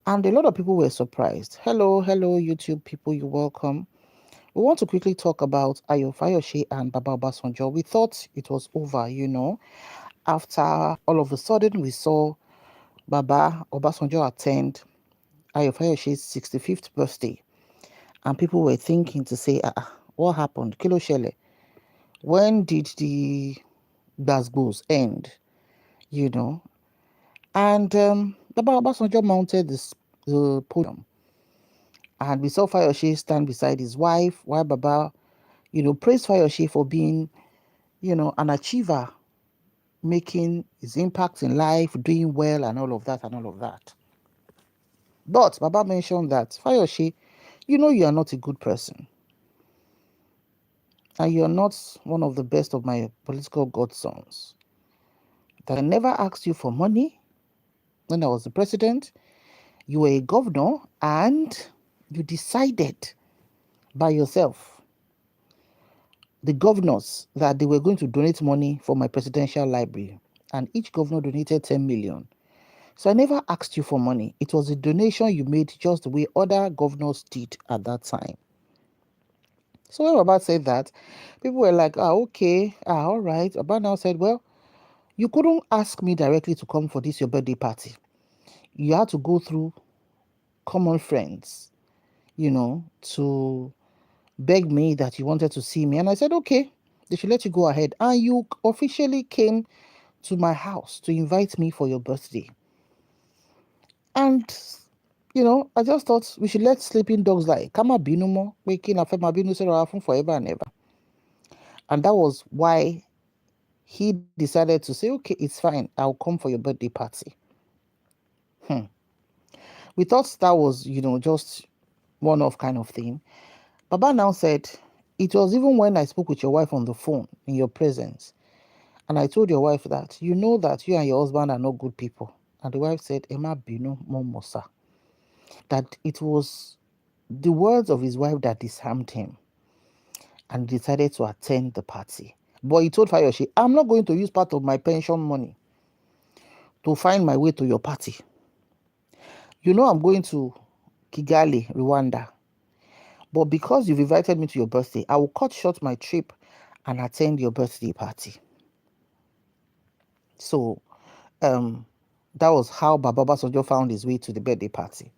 And a lot of people were surprised. Hello, YouTube people, you're welcome. We want to quickly talk about Ayo Fayose and Baba Obasanjo. We thought it was over. After all of a sudden we saw Baba Obasanjo attend Ayo Fayose's 65th birthday. And people were thinking to say, what happened? Kilo Shele. When did the Glasgows end? You know? And Baba Obasanjo mounted the podium. And we saw Fayose stand beside his wife while Baba, praised Fayose for being, an achiever, making his impact in life, doing well, and all of that, and all of that. But Baba mentioned that, Fayose, you are not a good person. And you are not one of the best of my political godsons. That I never asked you for money when I was the president. You were a governor and you decided by yourself, the governors, that they were going to donate money for my presidential library. And each governor donated 10 million. So I never asked you for money. It was a donation you made just the way other governors did at that time. So when Baba said that, people were like, okay, all right. Baba now said, well, you couldn't ask me directly to come for this your birthday party. You had to go through common friends, to beg me that you wanted to see me. And I said, okay, they should let you go ahead. And you officially came to my house to invite me for your birthday. And, I just thought we should let sleeping dogs lie. Kama binu mo, waking up binu forever and ever. And that was why he decided to say, okay, it's fine. I'll come for your birthday party. We thought that was, just one-off kind of thing. Baba now said, it was even when I spoke with your wife on the phone in your presence, and I told your wife that, that you and your husband are not good people. And the wife said, Emma Bino Momosa. That it was the words of his wife that disarmed him and decided to attend the party. But he told Fayose, I'm not going to use part of my pension money to find my way to your party. I'm going to Kigali, Rwanda. But because you've invited me to your birthday, I will cut short my trip and attend your birthday party. So, that was how Baba Obasanjo found his way to the birthday party.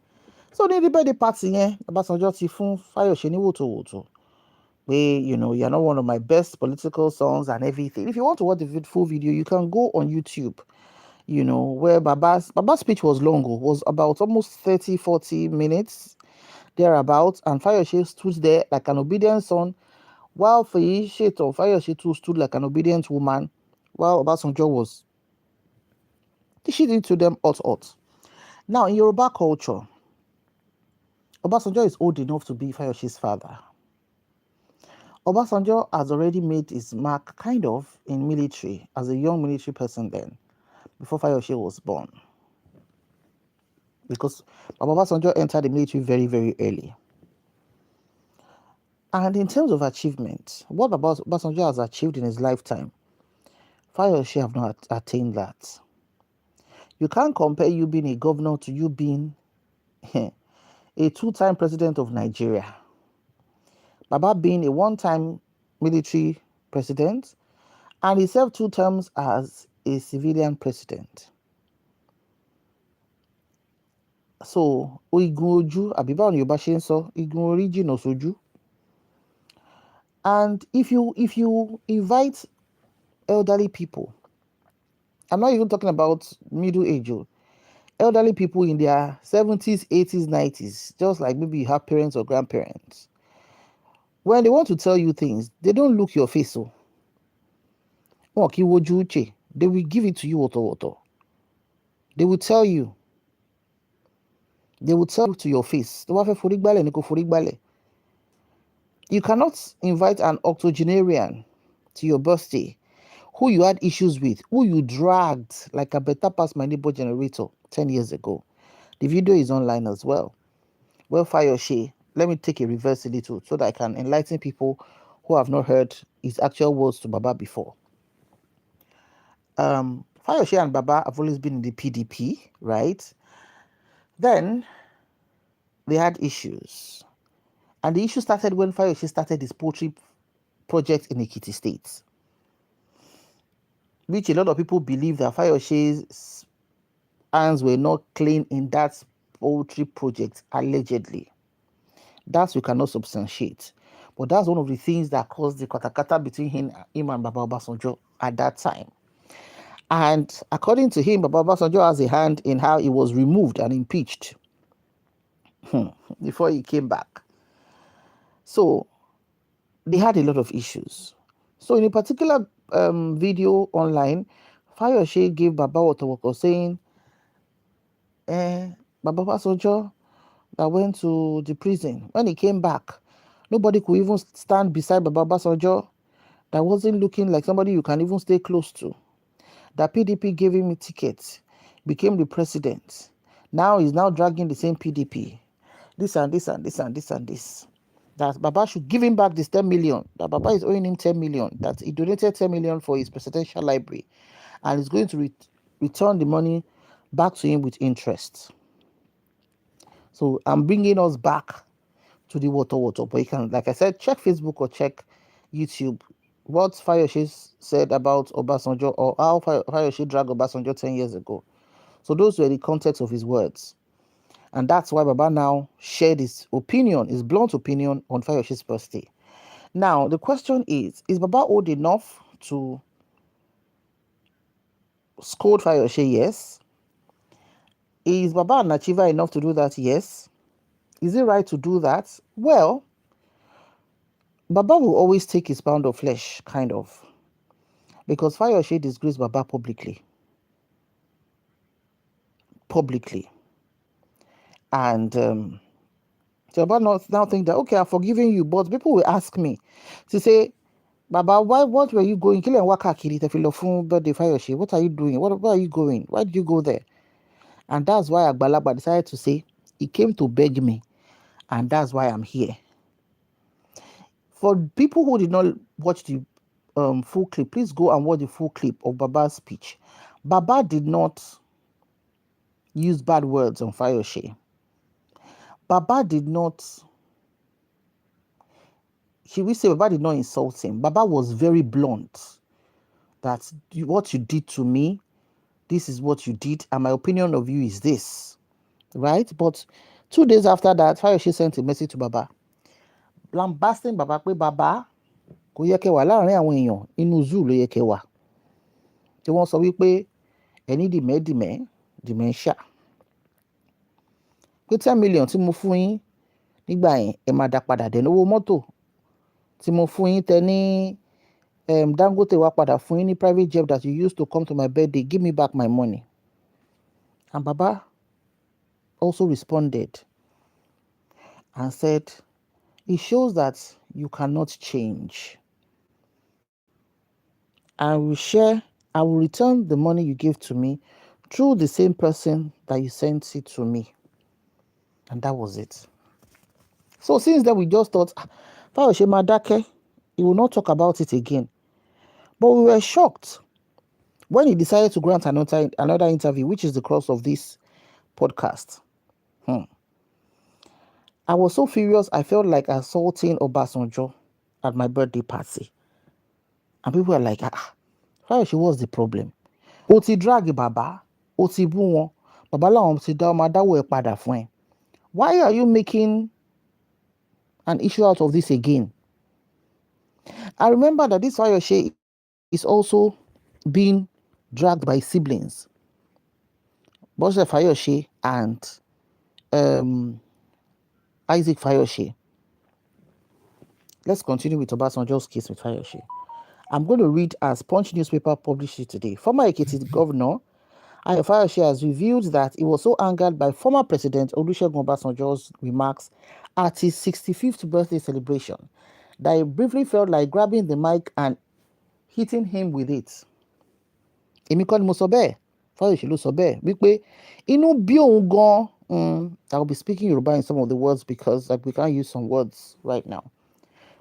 So, the birthday party, Obasanjo ti fún Fayose ní wotowoto. Where, you're not one of my best political songs and everything. If you want to watch the full video, you can go on YouTube, where Baba's speech was long, was about almost 30, 40 minutes, thereabouts. And Fayose stood there like an obedient son, while Fayose too stood like an obedient woman, while Obasanjo was teaching to them hot. Now, in Yoruba culture, Obasanjo is old enough to be Fayose's father. Obasanjo has already made his mark kind of in military as a young military person then, before Fayose was born. Because Baba Obasanjo entered the military very, very early. And in terms of achievement, what Baba Obasanjo has achieved in his lifetime, Fayose have not attained that. You can't compare you being a governor to you being a two-time president of Nigeria. Baba being a one-time military president, and he served 2 terms as a civilian president. So, igun ojú, àbí báwo ni Yorùbá ṣe ń sọ, igun orí jìnnà sójú. And if you invite elderly people, I'm not even talking about middle age, elderly people in their 70s, 80s, 90s, just like maybe you have parents or grandparents. When they want to tell you things, they don't look your face. They will give it to you. They will tell you. They will tell you to your face. You cannot invite an octogenarian to your birthday who you had issues with, who you dragged like a better past my neighbor generator 10 years ago. The video is online as well. Well, Fayose, let me take a reverse a little so that I can enlighten people who have not heard his actual words to Baba before. Fayose and Baba have always been in the PDP, right? Then they had issues. And the issue started when Fayose started his poultry project in Ekiti State, which a lot of people believe that Fayose's hands were not clean in that poultry project, allegedly. That we cannot substantiate. But that's one of the things that caused the katakata between him and Baba Obasanjo at that time. And according to him, Baba Obasanjo has a hand in how he was removed and impeached before he came back. So they had a lot of issues. So in a particular video online, Fayose gave Baba wotowoto saying, Baba Obasanjo that went to the prison, when he came back, nobody could even stand beside Baba Obasanjo. That wasn't looking like somebody you can even stay close to. That PDP gave him a ticket, became the president. Now he's now dragging the same PDP. This and this and this and this and this. That Baba should give him back this 10 million. That Baba is owing him 10 million. That he donated 10 million for his presidential library. And he's going to return the money back to him with interest. So I'm bringing us back to the wotowoto. But you can, like I said, check Facebook or check YouTube. What Fayose said about Obasanjo, or how Fayose dragged Obasanjo 10 years ago. So those were the context of his words. And that's why Baba now shared his opinion, his blunt opinion on Fayose's birthday. Now, the question is Baba old enough to scold Fayose? Yes. Is Baba an achiever enough to do that? Yes. Is it right to do that? Well, Baba will always take his pound of flesh, kind of. Because Fayose disgraced Baba publicly. And so Baba now think that, okay, I've forgiven you, but people will ask me to say, Baba, what were you going? Birthday Fayose. What are you doing? Where are you going? Why did you go there? And that's why Agbalagba decided to say, he came to beg me, and that's why I'm here. For people who did not watch the full clip, please go and watch the full clip of Baba's speech. Baba did not use bad words on Fayose. Baba did not, Baba did not insult him. Baba was very blunt. That what you did to me, this is what you did, and my opinion of you is this. Right? But 2 days after that, Fayose sent a message to Baba, lambasting Baba pé Baba kò yẹ kẹ́ wà láàrin àwọn èèyàn, inú zoo ló yẹ kẹ́ wà. Tí wọ́n sọ wípé ẹni dementia. Pé 10 million tí mo fún yín nígbà yẹn ẹ máa dá padà dẹ̀ lówó mọ́tò tí mo fún yín tẹ ní Dangote wá padà fún yín ní private jet that you used to come to my birthday, give me back my money. And Baba also responded and said, it shows that you cannot change. I will return the money you gave to me through the same person that you sent it to me. And that was it. So since then, we just thought, Fayose Madake, he will not talk about it again. But we were shocked when he decided to grant another interview, which is the crux of this podcast. I was so furious, I felt like assaulting Obasanjo at my birthday party. And people were like, Fayose, what's the problem? O ti drag Baba, o ti bú wọn, Baba làwọn ti dá ọmọ adáwọ̀ ẹ̀ padà fún ẹ. Why are you making an issue out of this again? I remember that this Fayose is also being dragged by siblings. Bose Fayose and Isaac Fayose. Let's continue with Obasanjo's case with Fayose. I'm going to read as Punch newspaper published it today. Former Ekiti governor Fayose has revealed that he was so angered by former President Olusegun Obasanjo's remarks at his 65th birthday celebration that he briefly felt like grabbing the mic and hitting him with it. Èmi kọ́ ni mo sọ bẹ́ẹ̀, Fayose ló sọ bẹ́ẹ̀, wípé inú bí òun gan, I will be speaking Yoruba in some of the words because we can't use some words right now.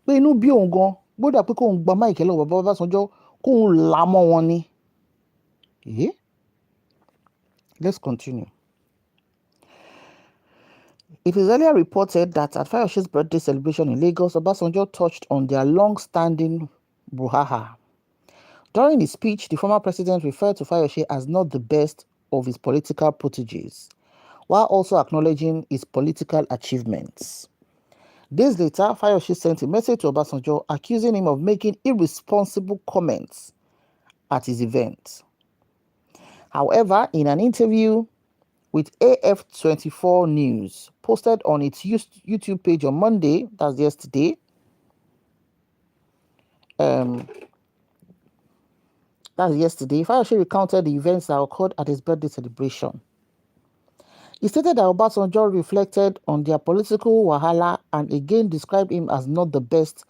Pé inú bí òun gan, gbọ́dọ̀ pé kóun gba mic lọ́wọ́ Baba Obasanjo kóun là mọ́ wọn ni. Let's continue. It is earlier reported that at Fayose's birthday celebration in Lagos, Obasanjo touched on their long-standing brouhaha. During his speech, the former president referred to Fayose as not the best of his political proteges, while also acknowledging his political achievements. Days later, Fayose sent a message to Obasanjo accusing him of making irresponsible comments at his event. However, in an interview with AF24 News, posted on its YouTube page on Monday, that's yesterday, Fayose recounted the events that occurred at his birthday celebration. He stated that Obasanjo reflected on their political wahala and again described him as not the best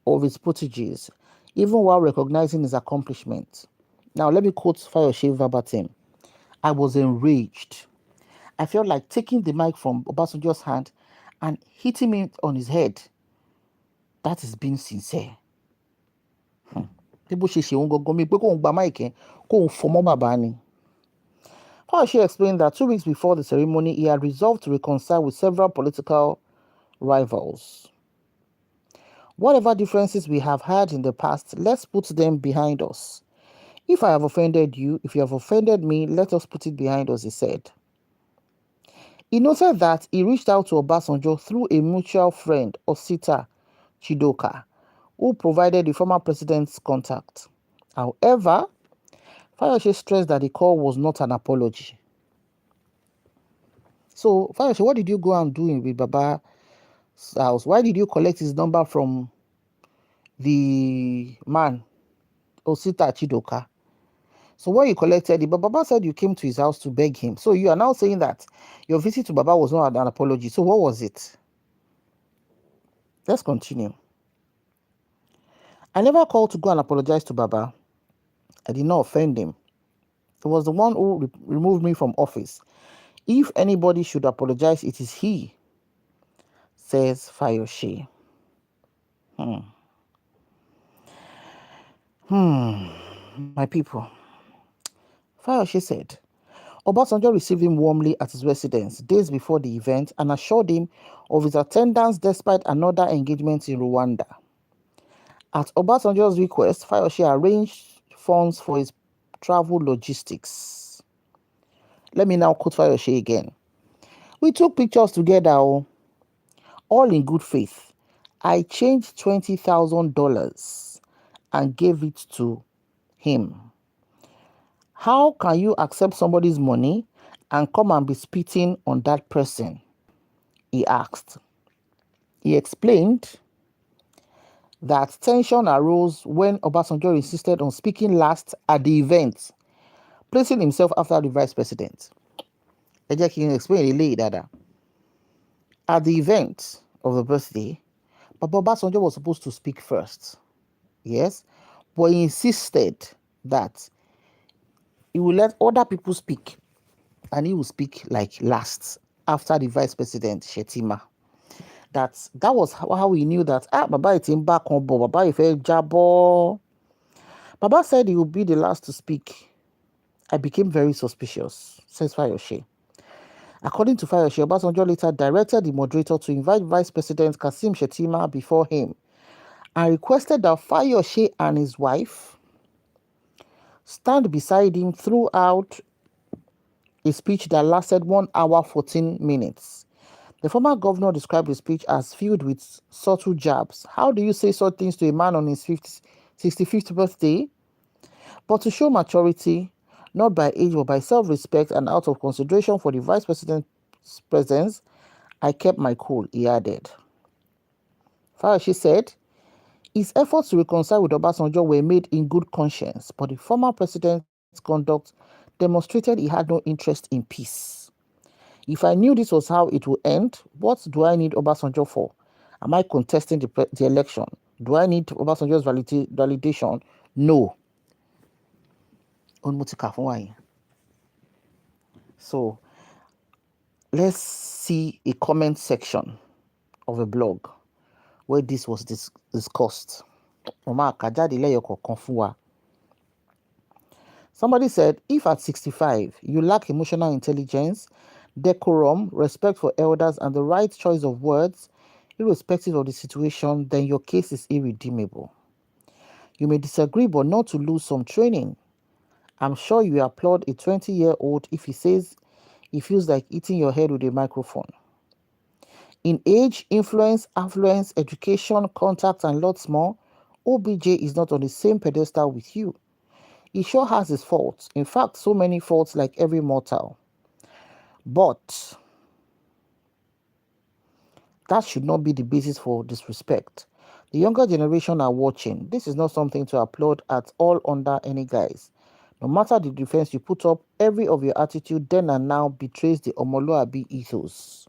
of his proteges, even while recognizing his accomplishments. Now, let me quote Fayose verbatim. I was enraged. I felt like taking the mic from Obasanjo's hand and hitting it on his head. That is being sincere. People say she won't go me, but go mic, go for more babani. Fayose explained that 2 weeks before the ceremony, he had resolved to reconcile with several political rivals. Whatever differences we have had in the past, let's put them behind us. If I have offended you, if you have offended me, let us put it behind us, he said. He noted that he reached out to Obasanjo through a mutual friend, Osita Chidoka, who provided the former president's contact. However, Fayose stressed that the call was not an apology. So, Fayose, what did you go and do with Baba's house? Why did you collect his number from the man, Osita Chidoka? So when you collected it, but Baba said you came to his house to beg him. So you are now saying that your visit to Baba was not an apology. So what was it? Let's continue. I never called to go and apologize to Baba. I did not offend him. He was the one who removed me from office. If anybody should apologize, it is he, says Fayose. My people. Fayose said, Obasanjo received him warmly at his residence days before the event and assured him of his attendance despite another engagement in Rwanda. At Obasanjo's request, Fayose arranged funds for his travel logistics. Let me now quote Fayose again. We took pictures together, all in good faith. I changed $20,000 and gave it to him. How can you accept somebody's money and come and be spitting on that person? He asked. He explained that tension arose when Obasanjo insisted on speaking last at the event, placing himself after the vice president. Ẹ jẹ́ kí n explain eléyìí dáadáa. At the event of the birthday, Baba Obasanjo was supposed to speak first. Yes, but he insisted that he will let other people speak and he will speak like last after the vice president, Shetima. That was how we knew that Baba is in back on board. Baba ife jabo. Baba said he would be the last to speak. I became very suspicious, says Fayose. According to Fayose, Obasanjo later directed the moderator to invite Vice President Kassim Shettima before him and requested that Fayose and his wife stand beside him throughout a speech that lasted 1 hour 14 minutes. The former governor described his speech as filled with subtle jabs. How do you say such things to a man on his 65th birthday? But to show maturity, not by age but by self-respect and out of consideration for the vice president's presence, I kept my cool, he added. Fayose said, his efforts to reconcile with Obasanjo were made in good conscience, but the former president's conduct demonstrated he had no interest in peace. If I knew this was how it would end, what do I need Obasanjo for? Am I contesting the election? Do I need Obasanjo's validation? No. So, let's see a comment section of a blog where this was discussed. Somebody said, if at 65 you lack emotional intelligence, decorum, respect for elders, and the right choice of words, irrespective of the situation, then your case is irredeemable. You may disagree, but not to lose some training. I'm sure you applaud a 20-year-old if he says he feels like eating your head with a microphone. In age, influence, affluence, education, contact, and lots more, OBJ is not on the same pedestal with you. He sure has his faults. In fact, so many faults like every mortal. But that should not be the basis for disrespect. The younger generation are watching. This is not something to applaud at all under any guise. No matter the defense you put up, every of your attitude then and now betrays the Omoluabi ethos.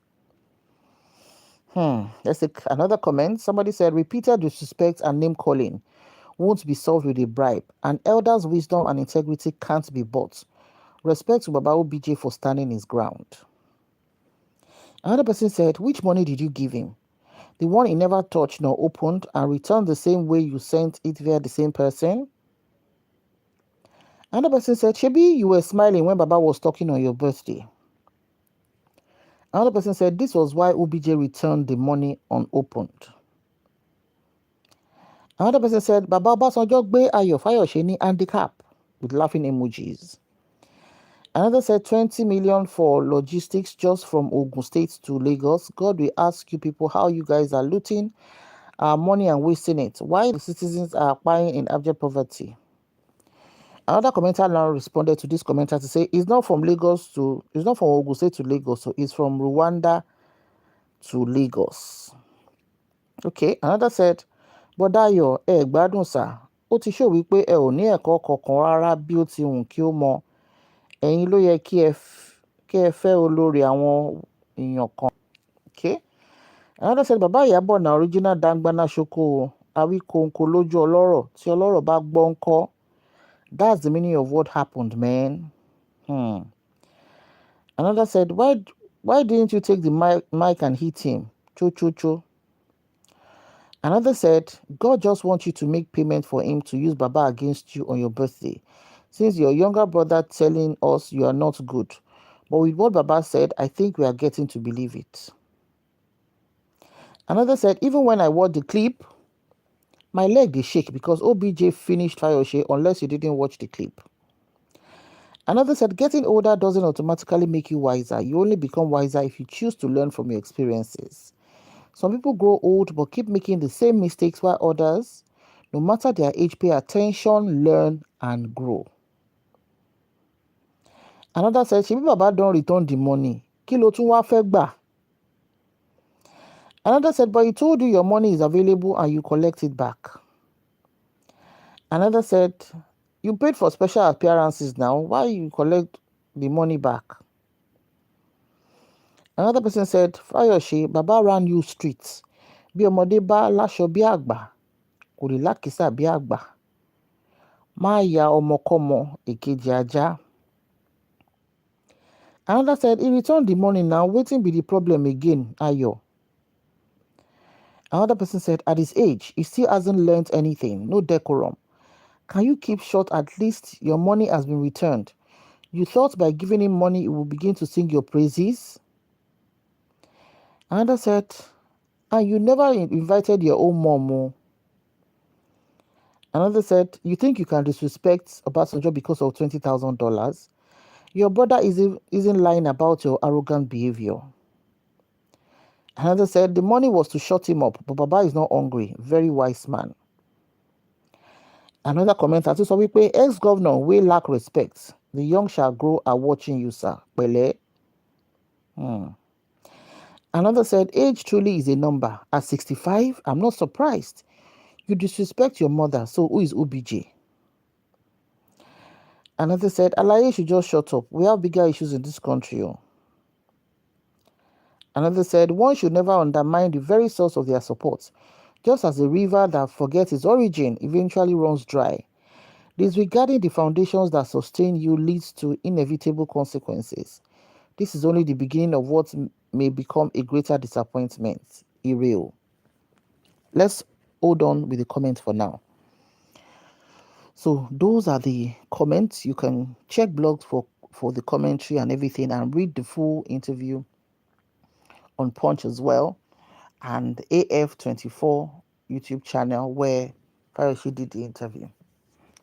Let's take another comment. Somebody said, repeated disrespect and name calling won't be solved with a bribe. An elder's wisdom and integrity can't be bought. Respect to Baba OBJ for standing his ground. Another person said, which money did you give him? The one he never touched nor opened and returned the same way you sent it via the same person? Another person said, Shebi, you were smiling when Baba was talking on your birthday. Another person said, this was why OBJ returned the money unopened. Another person said, Baba Obasanjo gbe Ayo Fayose ni handicap, with laughing emojis. Another said 20 million for logistics just from Ogun State to Lagos. God will ask you people how you guys are looting our money and wasting it. Why the citizens are buying in abject poverty. Another commenter now responded to this commenter to say it's not from Ogun State to Lagos, so it's from Rwanda to Lagos. Okay, another said, Bọ́dáyọ̀ ẹ gbádùn sà, ó ti ṣó wípé ẹ ò ní ẹ̀kọ́ kankan rárá bí ó ti hùn kí ó mọ. Ẹ̀yin ló yẹ kí ẹ fẹ́ olórí àwọn èèyàn kan. Okay. Another said, Bàbá Ìyábọ̀ na original dangbana ṣoko àwíkòǹkò lójú ọlọ́rọ̀ tí ọlọ́rọ̀ bá gbọ́ ńkọ́. That's the meaning of what happened, man. Another said, why didn't you take the mic and hit him? Cho. Another said, God just wants you to make payment for him to use Baba against you on your birthday. Since your younger brother telling us you are not good. But with what Baba said, I think we are getting to believe it. Another said, even when I watched the clip, my leg did shake because OBJ finished Fayose unless you didn't watch the clip. Another said, getting older doesn't automatically make you wiser. You only become wiser if you choose to learn from your experiences. Some people grow old but keep making the same mistakes while others, no matter their age, pay attention, learn, and grow. Another said, Shebi Baba don't return the money. Kí ló tún wá fẹ́ gbà? Another said, but he told you your money is available and you collect it back. Another said, you paid for special appearances now. Why you collect the money back? Another person said, Fayose, Baba ran you streets. Bí ọmọdé bá láṣọ bí àgbà, kò lè lákìsà bí àgbà. Má ya ọmọkọ́mọ èkejì ajá. Another said, he returned the money now. Wetin be the problem again, Ayo? Another person said, at his age, he still hasn't learned anything. No decorum. Can you keep short? At least your money has been returned. You thought by giving him money, he will begin to sing your praises? Another said, and you never invited your own mom. Another said, you think you can disrespect Obasanjo because of $20,000? Your brother isn't lying about your arrogant behavior. Another said, the money was to shut him up, but Baba is not hungry. Very wise man. Another commenter too, so we pay ex-governor we lack respect. The young shall grow are watching you, sir. Pele. Another said, age truly is a number. At 65, I'm not surprised. You disrespect your mother, so who is OBJ? Another said, Alaye should just shut up. We have bigger issues in this country. Another said, one should never undermine the very source of their support. Just as a river that forgets its origin eventually runs dry. Disregarding the foundations that sustain you leads to inevitable consequences. This is only the beginning of what may become a greater disappointment. Ireo. Let's hold on with the comments for now. So those are the comments. You can check blogs for for the commentary and everything, and read the full interview on Punch as well, and AF24 YouTube channel where Fayose did the interview.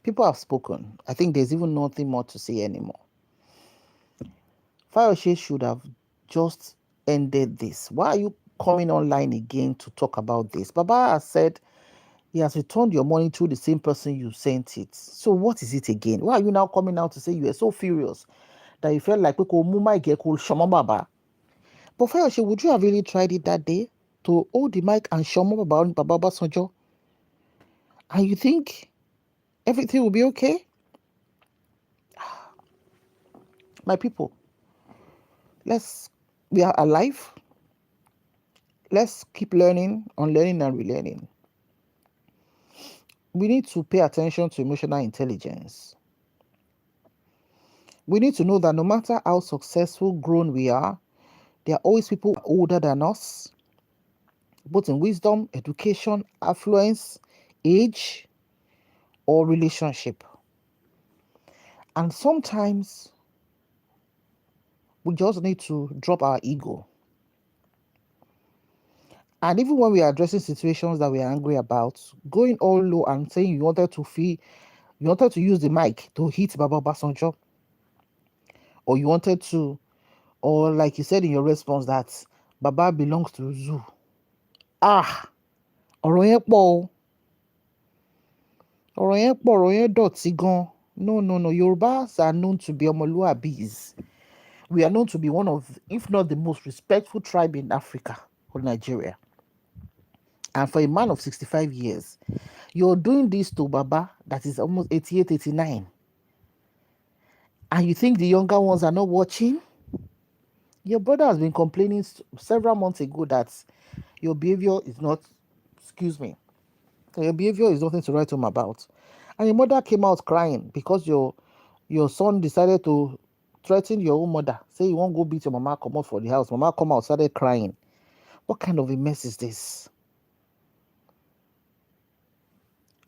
People have spoken. I think there's even nothing more to say anymore. Fayose should have just ended this. Why are you coming online again to talk about this? Baba has said he has returned your money to the same person you sent it. So what is it again? Why are you now coming out to say you are so furious that you felt like we could move my get called Shama Baba? But Fayose, would you have really tried it that day to hold the mic and Shama Baba Obasanjo? And you think everything will be okay? My people, we are alive. Let's keep learning, unlearning and relearning. We need to pay attention to emotional intelligence. We need to know that no matter how successful, grown we are, there are always people older than us, both in wisdom, education, affluence, age, or relationship. And sometimes we just need to drop our ego. And even when we are addressing situations that we are angry about, going all low and saying you wanted to use the mic to hit Baba Obasanjo, or like you said in your response that Baba belongs to zoo. Ọ̀rọ̀ yẹn pọ̀ o. Ọ̀rọ̀ yẹn dọ̀tí gan. No. Yorubas are known to be ọmọlúwàbíes. We are known to be one of, if not the most respectful tribe in Africa or Nigeria. And for a man of 65 years, you're doing this to Baba that is almost 88, 89. And you think the younger ones are not watching? Your brother has been complaining several months ago that your behavior is not, your behavior is nothing to write home about. And your mother came out crying because your son decided to threaten your own mother. Say you won't go beat your mama, come out for the house. Mama come out, started crying. What kind of a mess is this?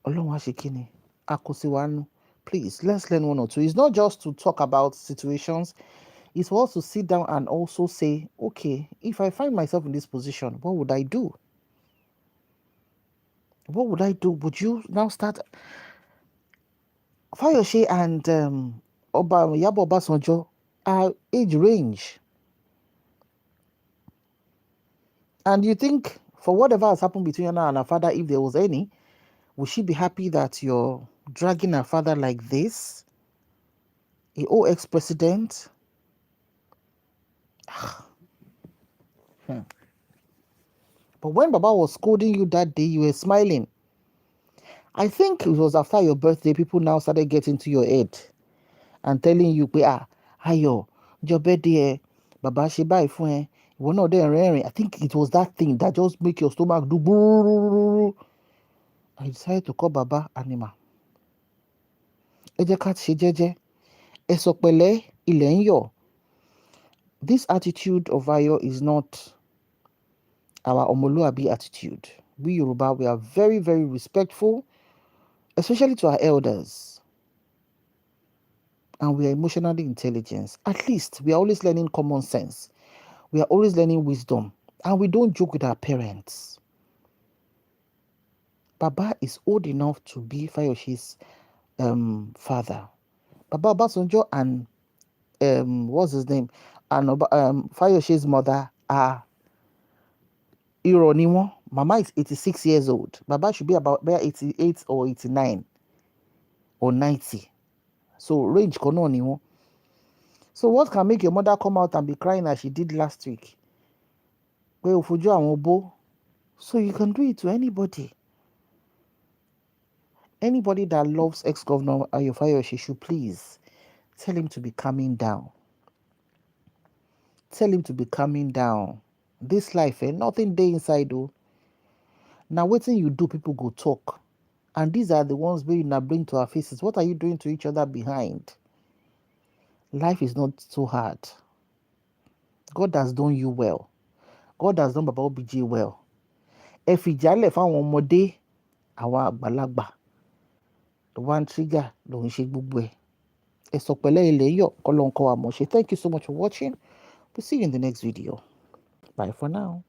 Please, let's learn one or two. It's not just to talk about situations. It's for us to sit down and also say, okay, if I find myself in this position, what would I do? What would I do? Would you now start? Fayose and Yabo Obasanjo are age range. And you think for whatever has happened between her and her father, if there was any, would she be happy that you're dragging her father like this? A old ex-president? But when Baba was scolding you that day, you were smiling. I think it was after your birthday, people now started getting to your head and telling you, Ayo, your birthday, Baba ṣe báyìí fún ẹ, ìwọ náà dẹ̀ rẹ́rìn. I think it was that thing that just make your stomach do brrrr. I decided to call Baba animal. Ẹ jẹ́ ká ṣe jẹ́jẹ́. Ẹ sọ pẹ̀lẹ́, ilẹ̀ ń yọ̀. This attitude of Ayo is not our Omoluabi attitude. We Yoruba, we are very, very respectful, especially to our elders. And we are emotionally intelligent. At least we are always learning common sense. We are always learning wisdom. And we don't joke with our parents. Baba is old enough to be Fayose's father. Baba Obasanjo and what's his name? And Fayose's mother are Ironiwo. Mama is 86 years old. Baba should be about 88 or 89 or 90. So range kono niwo. So what can make your mother come out and be crying as she did last week? So you can do it to anybody. Anybody that loves ex-governor Ayo Fayose should please tell him to be calming down. Tell him to be calming down. This life, nothing dey inside though. Now wetin you do, people go talk. And these are the ones we now bring to our faces. What are you doing to each other behind? Life is not so hard. God has done you well. God has done Baba OBJ well. Ẹ fìjálẹ̀ fáwọn ọmọdé, àwa àgbàlagbà. The one trigger ló ń ṣe gbogbo ẹ̀. Thank you so much for watching. We'll see you in the next video. Bye for now.